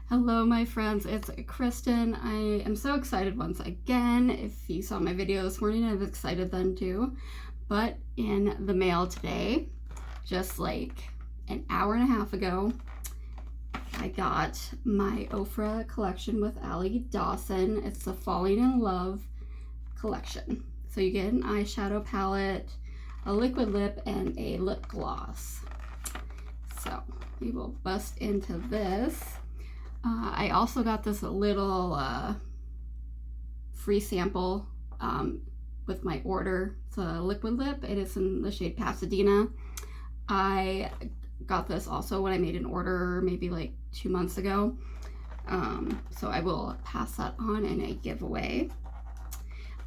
Hello my friends, it's Kristen. I am so excited once again. If you saw my video this morning, I was excited then too. But in the mail today, just like an hour and a half ago, I got my OFRA collection with Allie Dawson. It's the Falling in Love collection. So you get an eyeshadow palette, a liquid lip, and a lip gloss. So we will bust into this. I also got this little free sample with my order. It's a liquid lip. It is in the shade Pasadena. I got this also when I made an order maybe like 2 months ago. So I will pass that on in a giveaway.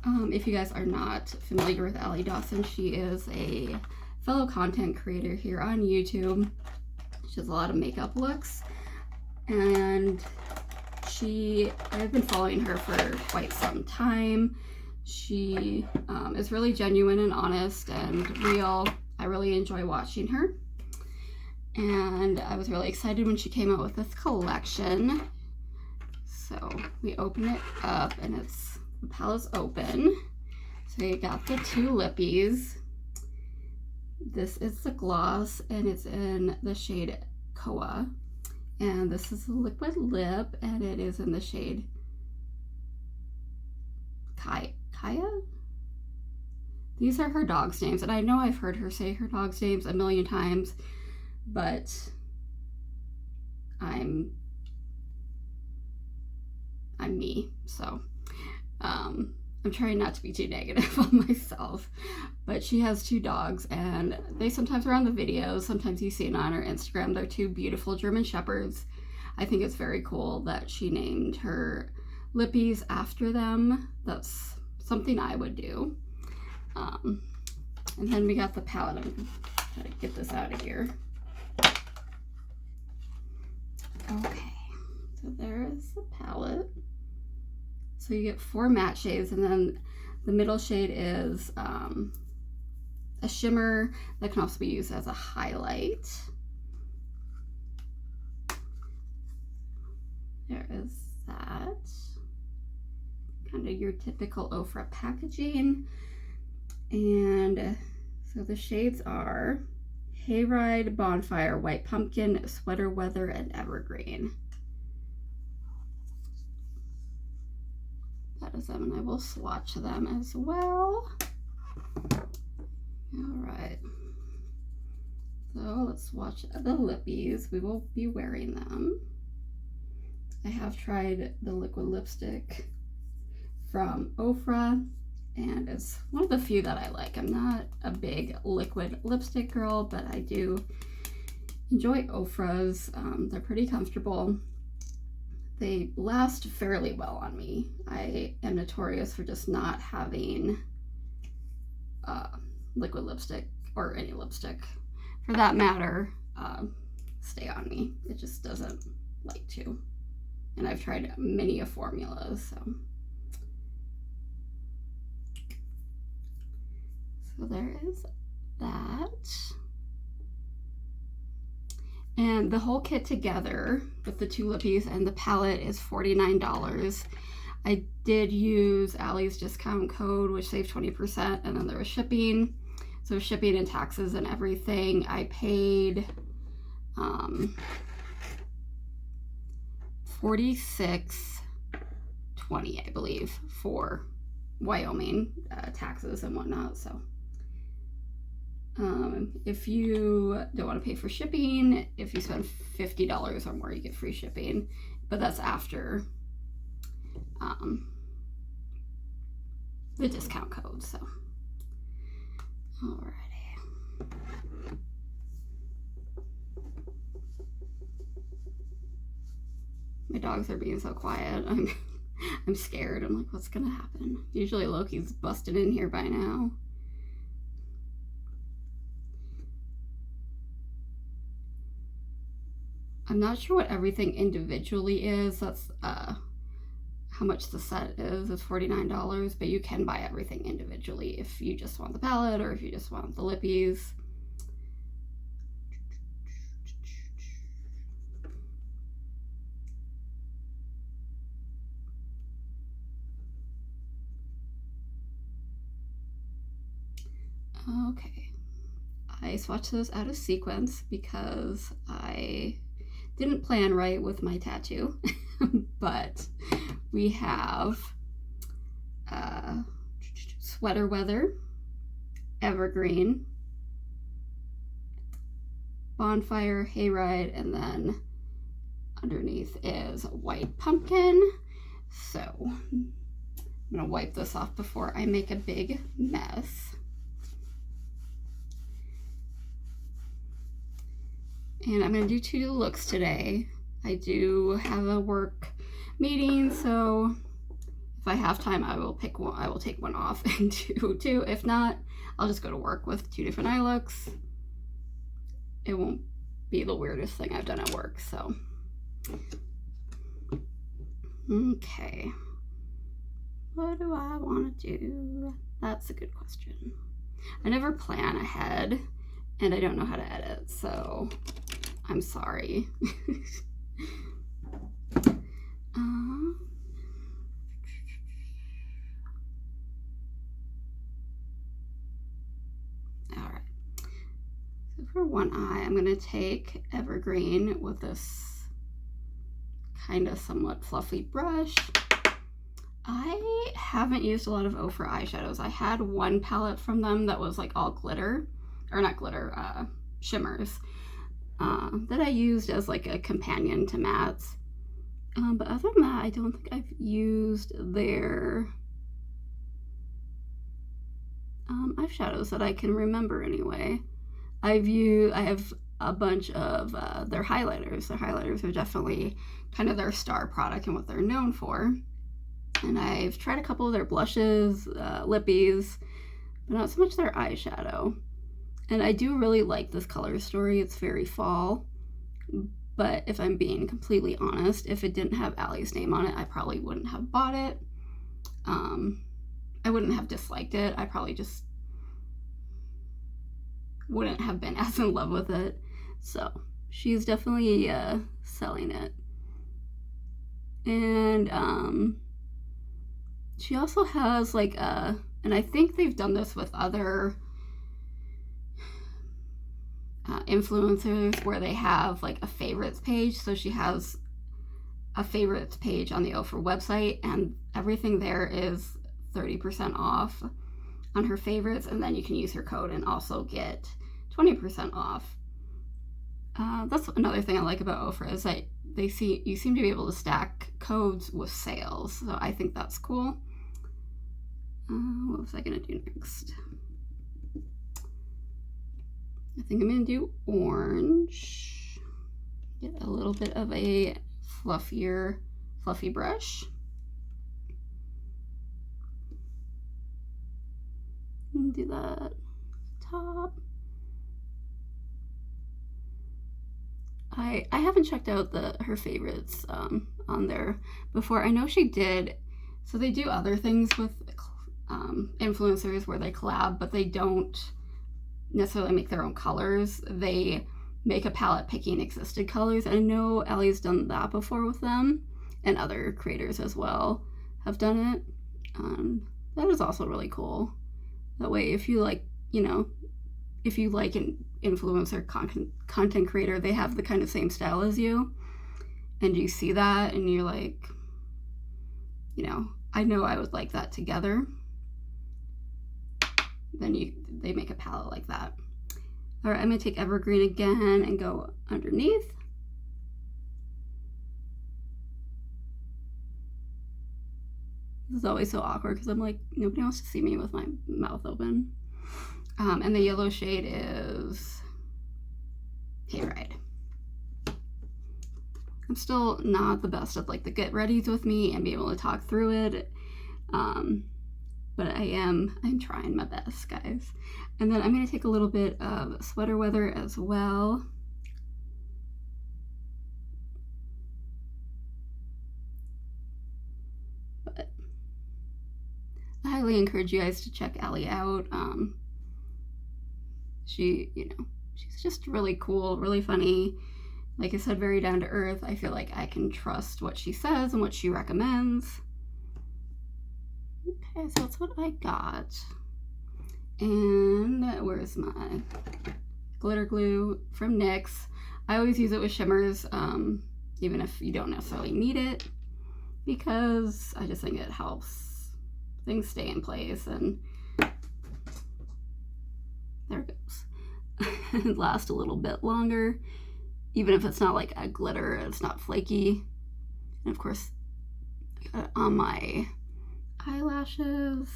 If you guys are not familiar with Allie Dawson, she is a fellow content creator here on YouTube. She has a lot of makeup looks. And I've been following her for quite some time. She is really genuine and honest and real. I really enjoy watching her. And I was really excited when she came out with this collection. So we open it up and the palette's open. So you got the two lippies. This is the gloss and it's in the shade Koa. And this is the liquid lip, and it is in the shade Kaya? These are her dog's names, and I know I've heard her say her dog's names a million times, but I'm me, so I'm trying not to be too negative on myself. But she has two dogs, and they sometimes are on the videos. Sometimes you see it on her Instagram. They're two beautiful German Shepherds. I think it's very cool that she named her lippies after them. That's something I would do. And then we got the palette. I'm going to try to get this out of here. Okay, so there is the palette. So you get 4 matte shades, and then the middle shade is a shimmer that can also be used as a highlight. There is that. Kind of your typical OFRA packaging. And so the shades are Hayride, Bonfire, White Pumpkin, Sweater Weather, and Evergreen. That is them, and I will swatch them as well. Alright, so let's swatch the lippies. We will be wearing them. I have tried the liquid lipstick from OFRA, and it's one of the few that I like. I'm not a big liquid lipstick girl, but I do enjoy OFRA's. They're pretty comfortable. They last fairly well on me. I am notorious for just not having liquid lipstick, or any lipstick for that matter, stay on me. It just doesn't like to. And I've tried many formulas, so there is that. And the whole kit together with the two lippies and the palette is $49. I did use Allie's discount code, which saved 20%, and then there was shipping. So shipping and taxes and everything, I paid $46.20, I believe, for Wyoming taxes and whatnot. So if you don't want to pay for shipping, if you spend $50 or more, you get free shipping, but that's after the discount code. So alrighty. My dogs are being so quiet. I'm scared. I'm like, what's gonna happen? Usually Loki's busted in here by now. I'm not sure what everything individually is. That's how much the set is. It's $49, but you can buy everything individually if you just want the palette or if you just want the lippies. Okay, I swatched those out of sequence because I didn't plan right with my tattoo, but we have Sweater Weather, Evergreen, Bonfire, Hayride, and then underneath is White Pumpkin. So I'm gonna wipe this off before I make a big mess. And I'm gonna do 2 looks today. I do have a work meeting, so if I have time, I will pick one. I will take one off and do 2. If not, I'll just go to work with 2 different eye looks. It won't be the weirdest thing I've done at work, so. Okay. What do I want to do? That's a good question. I never plan ahead, and I don't know how to edit, so I'm sorry. Alright. So for one eye, I'm going to take Evergreen with this kind of somewhat fluffy brush. I haven't used a lot of OFRA eyeshadows. I had one palette from them that was like all glitter, or not glitter, shimmers, that I used as like a companion to mattes. But other than that, I don't think I've used their eyeshadows that I can remember anyway. I have a bunch of their highlighters. Their highlighters are definitely kind of their star product and what they're known for. And I've tried a couple of their blushes, lippies, but not so much their eyeshadow. And I do really like this color story. It's very fall. But if I'm being completely honest, if it didn't have Allie's name on it, I probably wouldn't have bought it. I wouldn't have disliked it. I probably just wouldn't have been as in love with it. So she's definitely selling it. And she also has like and I think they've done this with other influencers where they have like a favorites page. So she has a favorites page on the OFRA website, and everything there is 30% off on her favorites, and then you can use her code and also get 20% off. That's another thing I like about OFRA is that you seem to be able to stack codes with sales, so I think that's cool. What was I gonna do next? I think I'm gonna do orange. Get a little bit of a fluffy brush. And do that top. I haven't checked out her favorites on there before. I know she did. So they do other things with influencers where they collab, but they don't necessarily make their own colors. They make a palette picking existed colors. I know Allie's done that before with them, and other creators as well have done it. That is also really cool. That way, if you like, if you like an influencer content creator, they have the kind of same style as you, and you see that and you're like, I know I would like that together. Then they make a palette like that. All right, I'm gonna take Evergreen again and go underneath. This is always so awkward because I'm like, nobody wants to see me with my mouth open. And the yellow shade is Hayride. I'm still not the best at like the get readies with me and be able to talk through it. But I'm trying my best, guys. And then I'm gonna take a little bit of Sweater Weather as well. But I highly encourage you guys to check Allie out. She's just really cool, really funny. Like I said, very down to earth. I feel like I can trust what she says and what she recommends. Okay, so that's what I got. And where's my glitter glue from NYX? I always use it with shimmers, even if you don't necessarily need it, because I just think it helps things stay in place, and there it goes. It lasts a little bit longer, even if it's not like a glitter, it's not flaky. And of course, I got it on my eyelashes.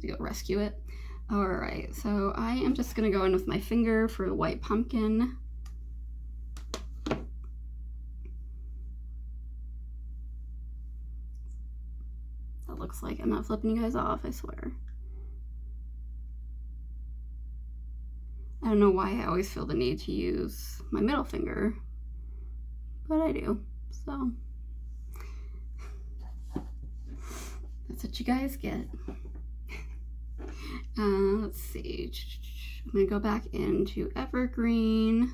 To go rescue it. All right, so I am just gonna go in with my finger for the white pumpkin. That looks like I'm not flipping you guys off, I swear. I don't know why I always feel the need to use my middle finger, but I do, so that's what you guys get. Let's see, I'm gonna go back into Evergreen,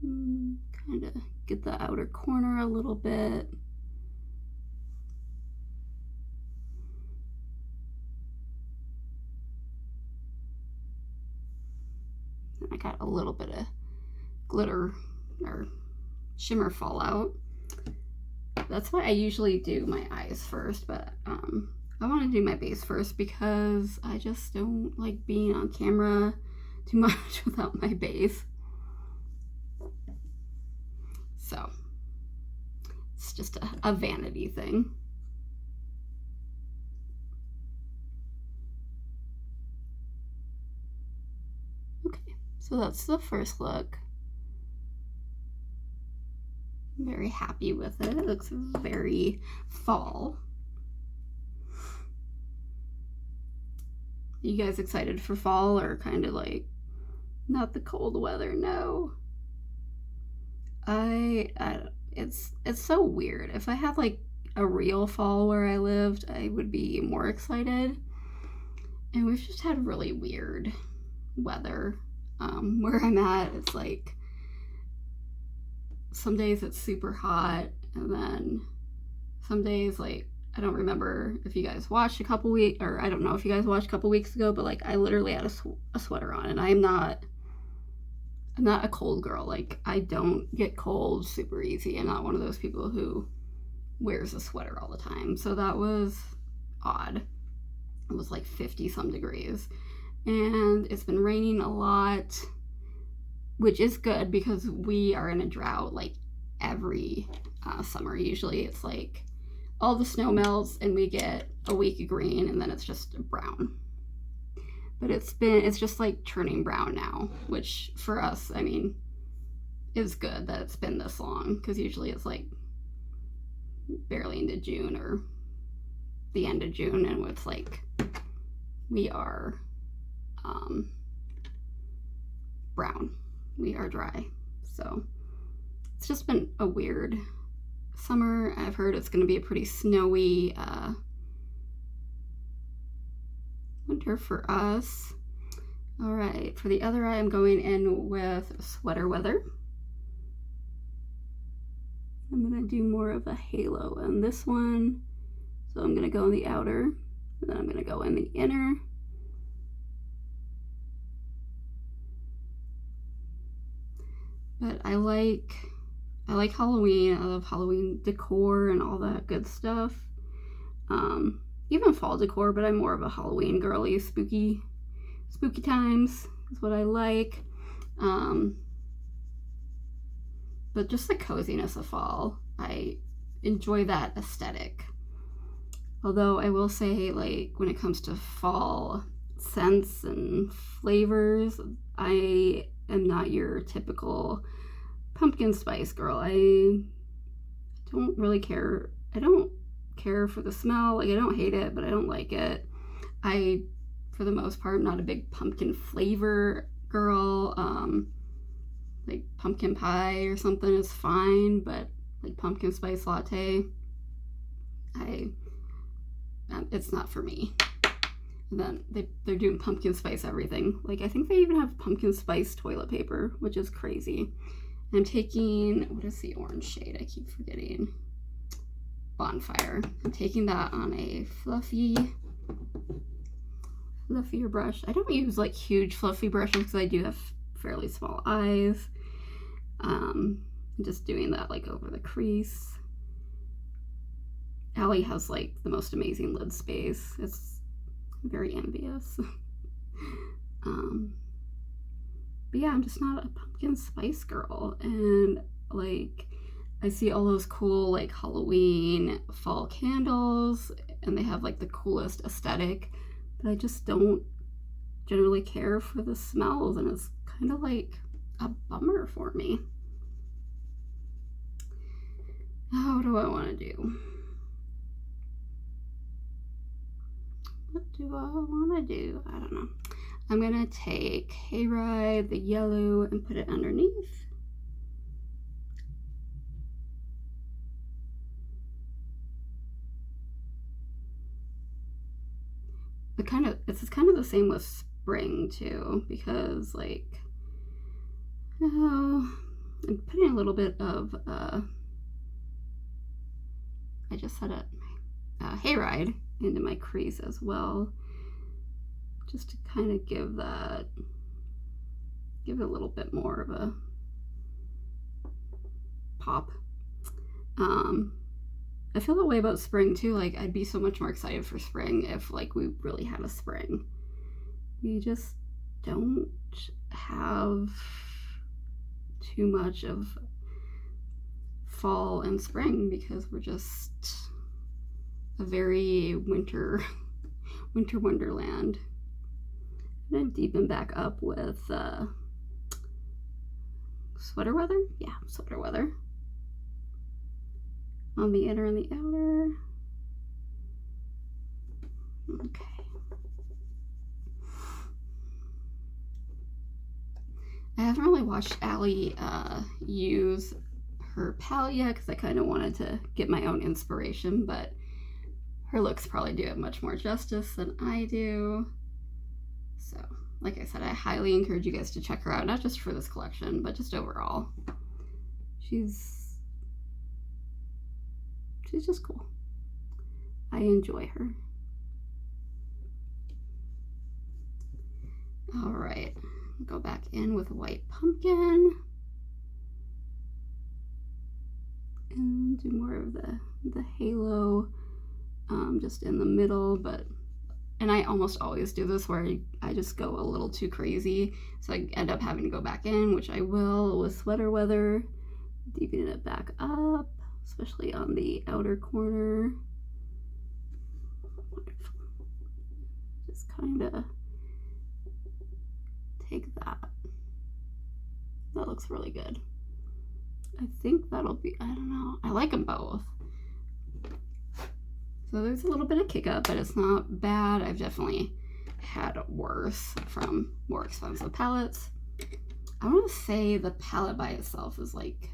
kind of get the outer corner a little bit. I got a little bit of glitter or shimmer fallout. That's why I usually do my eyes first, but I want to do my base first because I just don't like being on camera too much without my base. So it's just a vanity thing. Okay, so that's the first look. I'm very happy with it. It looks very fall. You guys excited for fall, or kind of like not the cold weather? No. It's so weird. If I had like a real fall where I lived, I would be more excited. And we've just had really weird weather. Where I'm at, it's like some days it's super hot, and then some days, like, I don't remember if you guys watched a couple weeks, or I don't know if you guys watched a couple weeks ago, but like I literally had a sweater on, and I'm not a cold girl. Like, I don't get cold super easy. I'm not one of those people who wears a sweater all the time. So that was odd. It was like 50 some degrees, and it's been raining a lot, which is good because we are in a drought like every summer. Usually it's like all the snow melts and we get a week of green, and then it's just brown. But it's just like turning brown now, which for us, I mean, is good that it's been this long, because usually it's like barely into June or the end of June, and it's like we are brown. We are dry. So it's just been a weird summer. I've heard it's going to be a pretty snowy winter for us. All right, for the other eye, I'm going in with sweater weather. I'm going to do more of a halo on this one. So I'm going to go in the outer, and then I'm going to go in the inner. But I like Halloween. I love Halloween decor and all that good stuff. Even fall decor, but I'm more of a Halloween girly. Spooky times is what I like. But just the coziness of fall, I enjoy that aesthetic. Although I will say, like, when it comes to fall scents and flavors, I am not your typical pumpkin spice girl. I don't really care. I don't care for the smell. Like, I don't hate it, but I don't like it. I, for the most part, am not a big pumpkin flavor girl. Like pumpkin pie or something is fine, but like pumpkin spice latte, it's not for me. And then they're doing pumpkin spice everything. Like, I think they even have pumpkin spice toilet paper, which is crazy. I'm taking, what is the orange shade? I keep forgetting. Bonfire. I'm taking that on a fluffier brush. I don't use like huge fluffy brushes because I do have fairly small eyes. I'm just doing that like over the crease. Allie has like the most amazing lid space. It's very envious. But yeah, I'm just not a pumpkin spice girl. And like, I see all those cool like Halloween fall candles and they have like the coolest aesthetic, but I just don't generally care for the smells, and it's kind of like a bummer for me. Now, what do I want to do? What do I want to do? I don't know. I'm gonna take Hayride, the yellow, and put it underneath. But it's kind of the same with spring too, because like, I'm putting a little bit of I just said it, Hayride into my crease as well, just to kind of give it a little bit more of a pop. I feel that way about spring too. Like, I'd be so much more excited for spring if like we really had a spring. We just don't have too much of fall and spring because we're just a very winter wonderland. And then deepen back up with sweater weather. Yeah, sweater weather. On the inner and the outer. Okay. I haven't really watched Allie use her palette yet because I kind of wanted to get my own inspiration, but her looks probably do it much more justice than I do. So, like I said, I highly encourage you guys to check her out, not just for this collection, but just overall. She's just cool. I enjoy her. All right, go back in with white pumpkin and do more of the halo just in the middle. And I almost always do this where I just go a little too crazy, so I end up having to go back in, which I will with sweater weather, deepening it back up, especially on the outer corner. Wonderful. Just kind of take that. That looks really good. I think that'll be, I don't know, I like them both. So there's a little bit of kick up, but it's not bad. I've definitely had worse from more expensive palettes. I want to say the palette by itself is like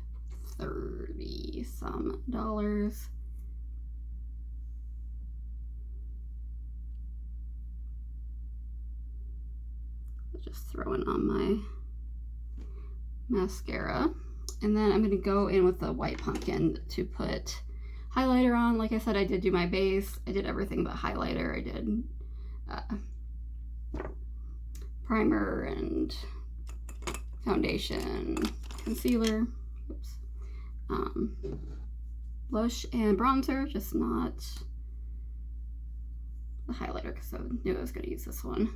$30 some. Just throw it on my mascara. And then I'm going to go in with the white pumpkin to put highlighter on. Like I said, I did do my base. I did everything but highlighter. I did primer and foundation, concealer, oops, blush and bronzer, just not the highlighter because I knew I was going to use this one.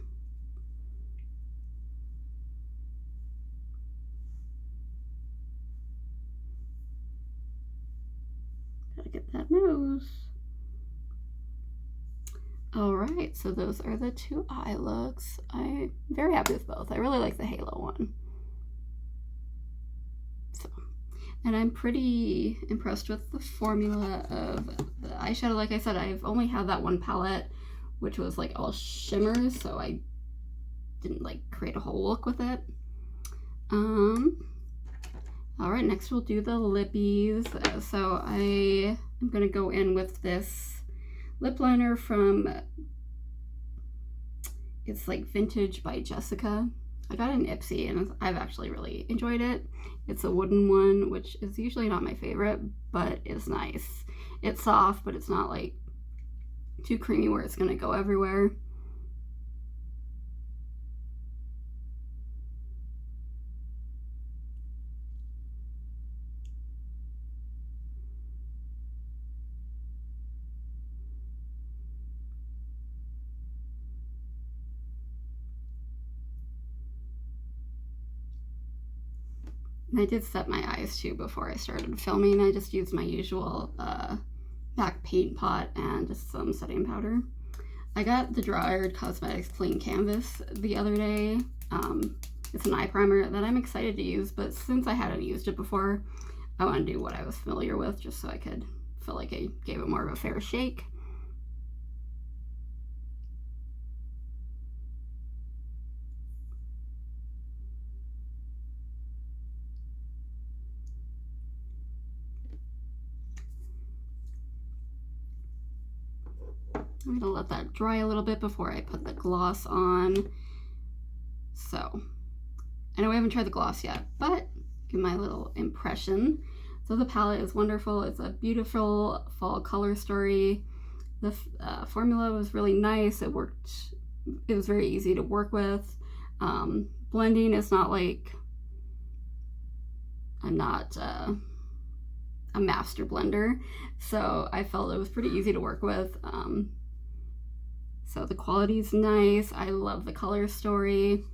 Gotta get that nose. All right, so those are the two eye looks. I'm very happy with both. I really like the halo one. So, and I'm pretty impressed with the formula of the eyeshadow. Like I said, I've only had that one palette, which was like all shimmers, so I didn't like create a whole look with it. All right, next we'll do the lippies. So I am gonna go in with this lip liner from It's like Vintage by Jessica. I got an Ipsy and I've actually really enjoyed it. It's a wooden one, which is usually not my favorite, but it's nice. It's soft, but it's not like too creamy where it's gonna go everywhere. And I did set my eyes too before I started filming. I just used my usual back paint pot and just some setting powder. I got the Dryad Cosmetics Clean Canvas the other day. It's an eye primer that I'm excited to use, but since I hadn't used it before, I want to do what I was familiar with just so I could feel like I gave it more of a fair shake. I'm gonna let that dry a little bit before I put the gloss on. So, I know I haven't tried the gloss yet, but give my little impression. So the palette is wonderful. It's a beautiful fall color story. The formula was really nice. It worked. It was very easy to work with. Blending is not like, I'm not a master blender, so I felt it was pretty easy to work with. So the quality is nice. I love the color story.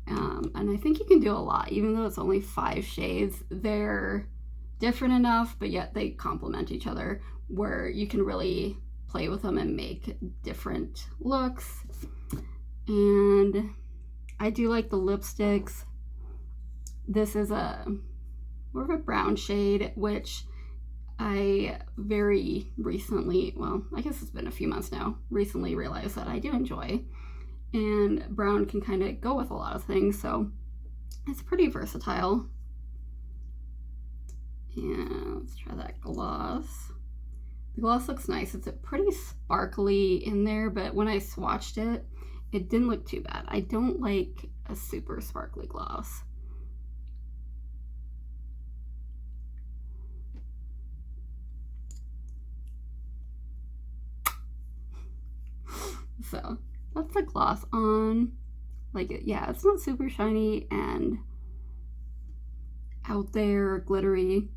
And I think you can do a lot, even though it's only 5 shades. They're different enough, but yet they complement each other, where you can really play with them and make different looks. And I do like the lipsticks. This is more of a brown shade, which I very recently, well, I guess it's been a few months now, recently realized that I do enjoy. And brown can kind of go with a lot of things, so it's pretty versatile. And let's try that gloss. The gloss looks nice. It's a pretty sparkly in there, but when I swatched it, it didn't look too bad. I don't like a super sparkly gloss. So that's the gloss on. Like, yeah, it's not super shiny and out there glittery.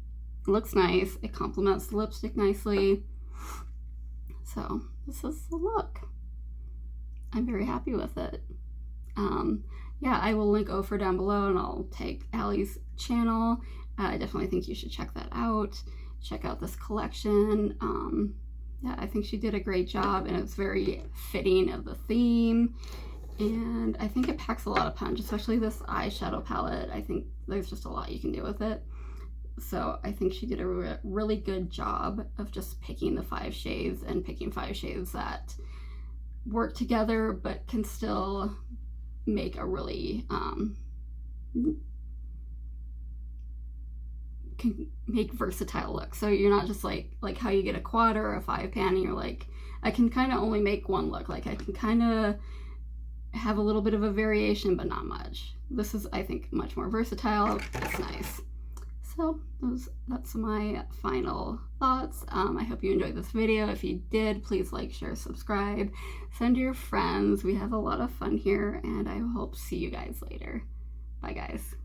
It looks nice. It complements the lipstick nicely. So this is the look. I'm very happy with it. Yeah, I will link OFRA down below, and I'll tag Allie's channel. I definitely think you should check that out. Check out this collection. Yeah, I think she did a great job, and it's very fitting of the theme. And I think it packs a lot of punch, especially this eyeshadow palette. I think there's just a lot you can do with it. So I think she did a really good job of just picking the 5 shades and picking 5 shades that work together but can still make a really can make versatile look. So you're not just like how you get a quad or a 5 pan and you're like, I can kind of only make one look. Like, I can kind of have a little bit of a variation, but not much. This is, I think, much more versatile. It's nice. So that's my final thoughts. I hope you enjoyed this video. If you did, please like, share, subscribe, send your friends. We have a lot of fun here, and I hope to see you guys later. Bye, guys.